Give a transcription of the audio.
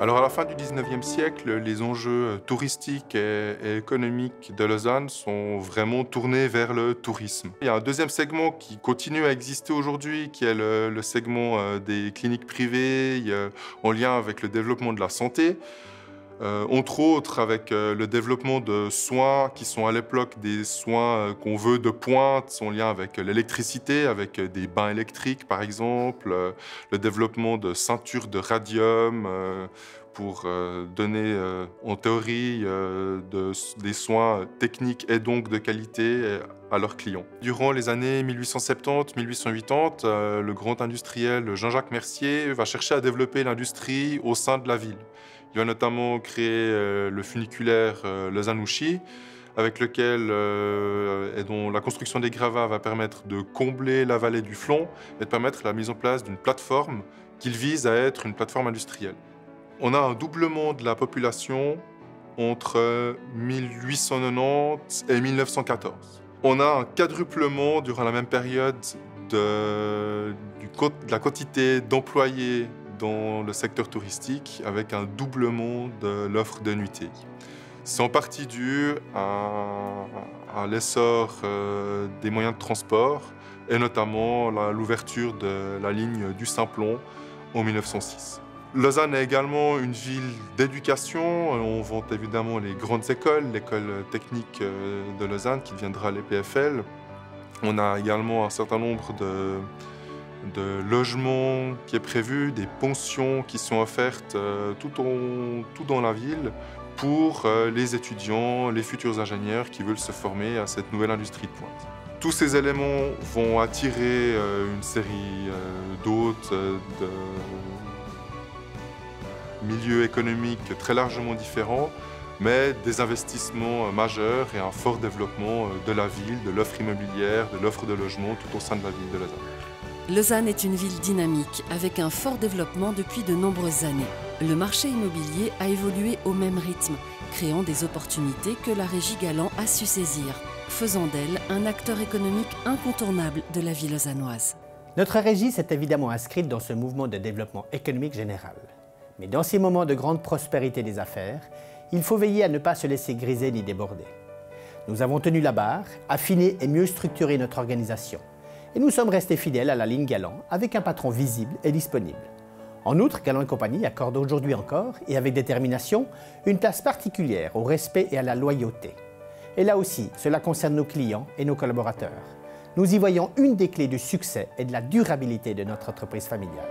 Alors à la fin du 19e siècle, les enjeux touristiques et économiques de Lausanne sont vraiment tournés vers le tourisme. Il y a un deuxième segment qui continue à exister aujourd'hui, qui est le segment des cliniques privées, en lien avec le développement de la santé. Entre autres avec le développement de soins qui sont à l'époque des soins qu'on veut de pointe, en lien avec l'électricité, avec des bains électriques par exemple, le développement de ceintures de radium pour donner en théorie des soins techniques et donc de qualité à leurs clients. Durant les années 1870-1880, le grand industriel Jean-Jacques Mercier va chercher à développer l'industrie au sein de la ville. Il va notamment créer le funiculaire Lausanne-Ouchy, avec lequel et dont la construction des gravats va permettre de combler la vallée du Flon et de permettre la mise en place d'une plateforme qu'il vise à être une plateforme industrielle. On a un doublement de la population entre 1890 et 1914. On a un quadruplement durant la même période de la quantité d'employés dans le secteur touristique avec un doublement de l'offre de nuitées. C'est en partie dû à l'essor des moyens de transport et notamment l'ouverture de la ligne du Simplon en 1906. Lausanne est également une ville d'éducation. On vante évidemment les grandes écoles, l'école technique de Lausanne qui deviendra l'EPFL. On a également un certain nombre de logements qui est prévu, des pensions qui sont offertes tout dans la ville pour les étudiants, les futurs ingénieurs qui veulent se former à cette nouvelle industrie de pointe. Tous ces éléments vont attirer une série d'hôtes de milieux économiques très largement différents, mais des investissements majeurs et un fort développement de la ville, de l'offre immobilière, de l'offre de logement tout au sein de la ville de Lausanne. Lausanne est une ville dynamique, avec un fort développement depuis de nombreuses années. Le marché immobilier a évolué au même rythme, créant des opportunités que la régie Galland a su saisir, faisant d'elle un acteur économique incontournable de la vie lausannoise. Notre régie s'est évidemment inscrite dans ce mouvement de développement économique général. Mais dans ces moments de grande prospérité des affaires, il faut veiller à ne pas se laisser griser ni déborder. Nous avons tenu la barre, affiné et mieux structuré notre organisation. Et nous sommes restés fidèles à la ligne Galland avec un patron visible et disponible. En outre, Galland & Compagnie accorde aujourd'hui encore, et avec détermination, une place particulière au respect et à la loyauté. Et là aussi, cela concerne nos clients et nos collaborateurs. Nous y voyons une des clés du succès et de la durabilité de notre entreprise familiale.